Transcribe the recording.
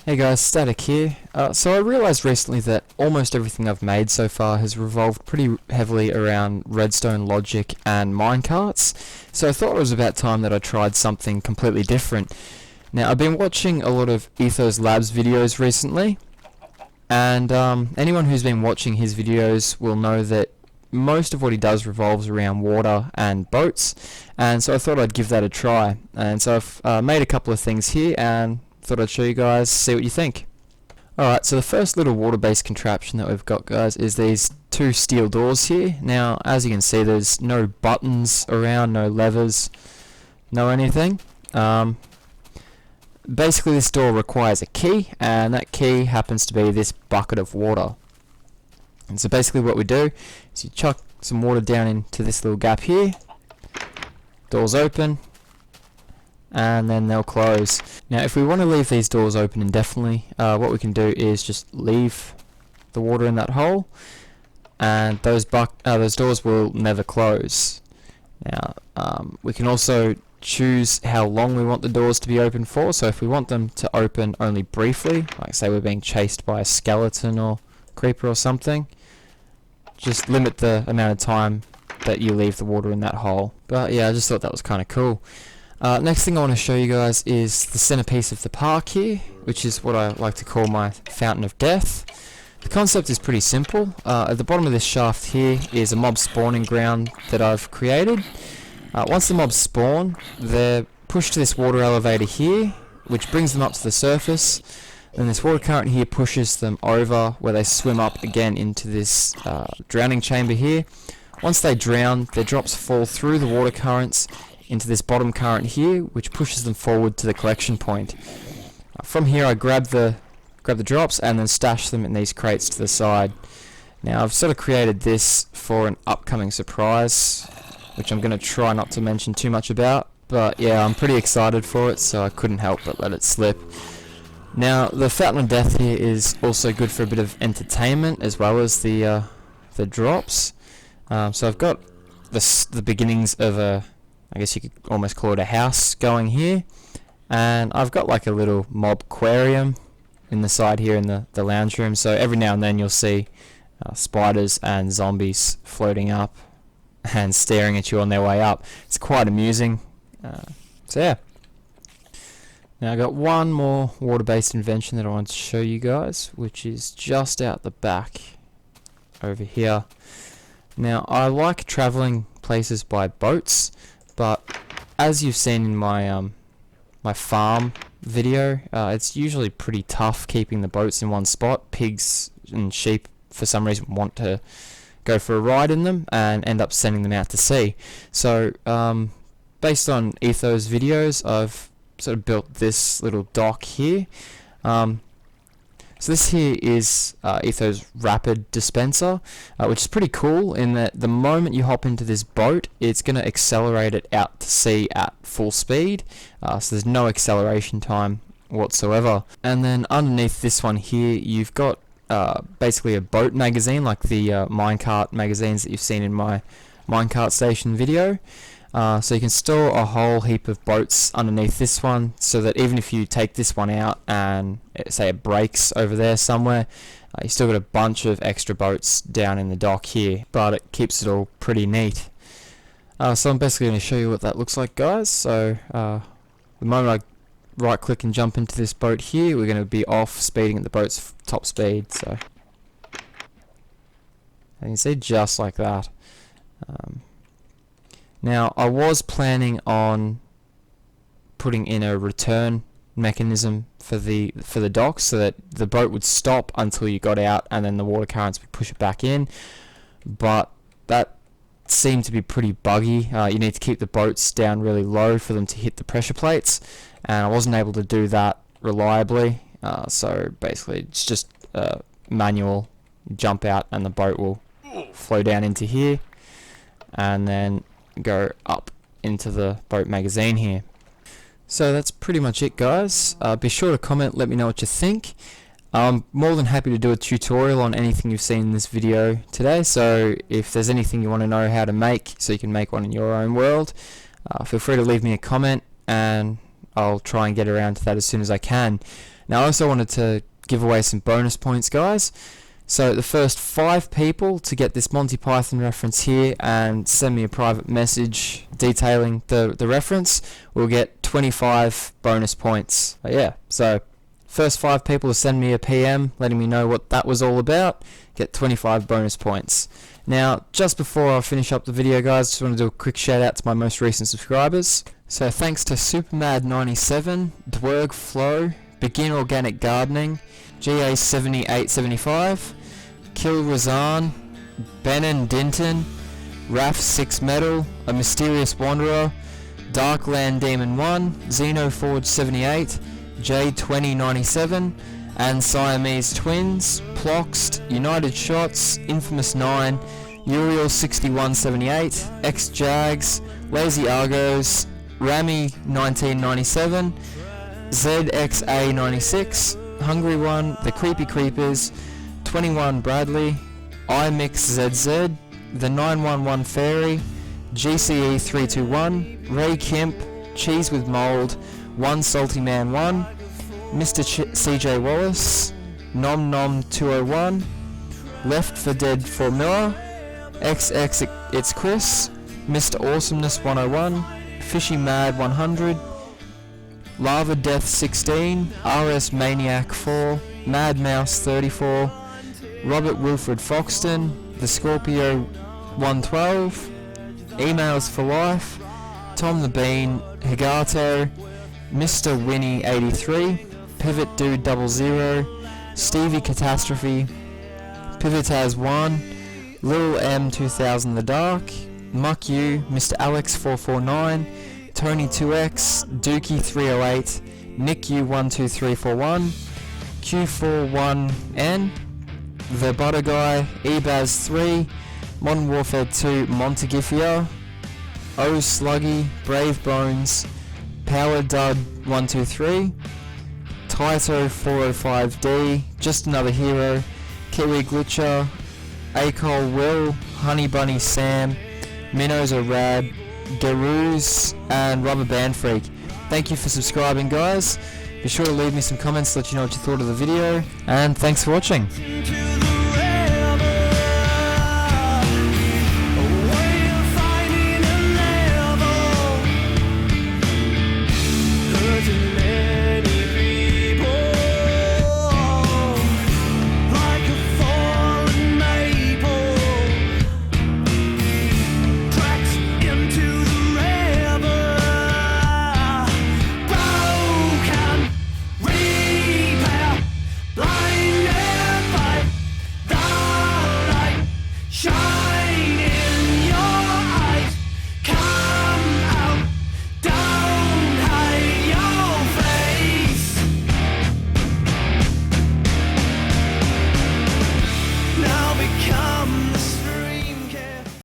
Hey guys, Static here. So I realised recently that almost everything I've made so far has revolved pretty heavily around redstone logic and minecarts, so I thought it was about time that I tried something completely different. Now I've been watching a lot of Ethoslab's videos recently, and anyone who's been watching his videos will know that most of what he does revolves around water and boats, and so I thought I'd give that a try. And so I've made a couple of things here and thought I'd show you guys, see what you think. Alright, so the first little water-based contraption that we've got, guys, is these two steel doors here. Now, as you can see, there's no buttons around, no levers, no anything. Basically, this door requires a key, and that key happens to be this bucket of water. And so basically what we do is you chuck some water down into this little gap here, doors open, and then they'll close. Now if we want to leave these doors open indefinitely, what we can do is just leave the water in that hole, and those doors will never close. Now we can also choose how long we want the doors to be open for. So if we want them to open only briefly, like say we're being chased by a skeleton or creeper or something, just limit the amount of time that you leave the water in that hole. But yeah, I just thought that was kind of cool. Next thing I want to show you guys is the centerpiece of the park here, which is what I like to call my fountain of death. The concept is pretty simple. At the bottom of this shaft here is a mob spawning ground that I've created. Once the mobs spawn, they're pushed to this water elevator here, which brings them up to the surface. Then this water current here pushes them over, where they swim up again into this drowning chamber here. Once they drown, their drops fall through the water currents into this bottom current here, which pushes them forward to the collection point. From here I grab the drops and then stash them in these crates to the side. Now I've sort of created this for an upcoming surprise, which I'm going to try not to mention too much about, but yeah, I'm pretty excited for it, so I couldn't help but let it slip. Now the fountain of death here is also good for a bit of entertainment as well as the drops. So I've got the beginnings of I guess you could almost call it a house going here, and I've got like a little mob aquarium in the side here in the lounge room, so every now and then you'll see spiders and zombies floating up and staring at you on their way up. It's quite amusing. So yeah. Now I got one more water-based invention that I want to show you guys, which is just out the back over here. Now I like traveling places by boats, but as you've seen in my my farm video, it's usually pretty tough keeping the boats in one spot. Pigs and sheep for some reason want to go for a ride in them and end up sending them out to sea. So based on Ethos videos, I've sort of built this little dock here. So this here is Ethos Rapid Dispenser, which is pretty cool in that the moment you hop into this boat, it's going to accelerate it out to sea at full speed, so there's no acceleration time whatsoever. And then underneath this one here, you've got basically a boat magazine, like the minecart magazines that you've seen in my minecart station video. So you can store a whole heap of boats underneath this one, so that even if you take this one out and say it breaks over there somewhere, you still got a bunch of extra boats down in the dock here, but it keeps it all pretty neat. So I'm basically going to show you what that looks like, guys. So the moment I right click and jump into this boat here, we're going to be off speeding at the boat's top speed. So you can see, just like that. Now I was planning on putting in a return mechanism for the dock, so that the boat would stop until you got out and then the water currents would push it back in, but that seemed to be pretty buggy. You need to keep the boats down really low for them to hit the pressure plates, and I wasn't able to do that reliably, so basically it's just manual jump out and the boat will flow down into here and then go up into the boat magazine here. So that's pretty much it, guys. Be sure to comment, let me know what you think. I'm more than happy to do a tutorial on anything you've seen in this video today, so if there's anything you want to know how to make so you can make one in your own world, feel free to leave me a comment and I'll try and get around to that as soon as I can. Now I also wanted to give away some bonus points, guys. So the first 5 people to get this Monty Python reference here and send me a private message detailing the reference will get 25 bonus points. But yeah, so first 5 people to send me a PM letting me know what that was all about get 25 bonus points. Now, just before I finish up the video, guys, just want to do a quick shout out to my most recent subscribers. So thanks to Supermad97, Dwerg Flow, Begin Organic Gardening, GA7875, Kill Razan, Benin Dinton, Raf 6 Metal, A Mysterious Wanderer, Darkland Demon 1, Xenoforge 78, J2097, and Siamese Twins, Ploxed, United Shots, Infamous 9, Uriel 6178, X-Jags, Lazy Argos, Rami 1997, ZXA96, Hungry One, The Creepy Creepers, 21 Bradley, iMixZZ, The 911 Fairy, GCE 321, Ray Kemp, Cheese with Mold, One Salty Man 1, Mr. CJ Wallace, Nom Nom 201, Left for Dead Formula, XX It's Chris, Mr. Awesomeness 101, Fishy Mad 100, Lava Death 16, RS Maniac 4, Mad Mouse 34, Robert Wilfred Foxton, The Scorpio 112, Emails for Life, Tom the Bean, Higato, Mr. Winnie 83, Pivot Dude 00, Stevie Catastrophe, Pivotaz 1, Lil M 2000 The Dark, Muck You, Mr. Alex 449, Tony 2X, Dookie 308, Nick U 12341, Q41N, The Butter Guy, Ebaz 3, Modern Warfare 2 Montegifia, O Sluggy, Brave Bones, Power Dud 123, Taito 405D, Just Another Hero, Kiwi Glitcher, Acol Will, Honey Bunny Sam, Minnows Are Rad, Garoos, and Rubber Band Freak. Thank you for subscribing, guys. Be sure to leave me some comments to let you know what you thought of the video, and thanks for watching.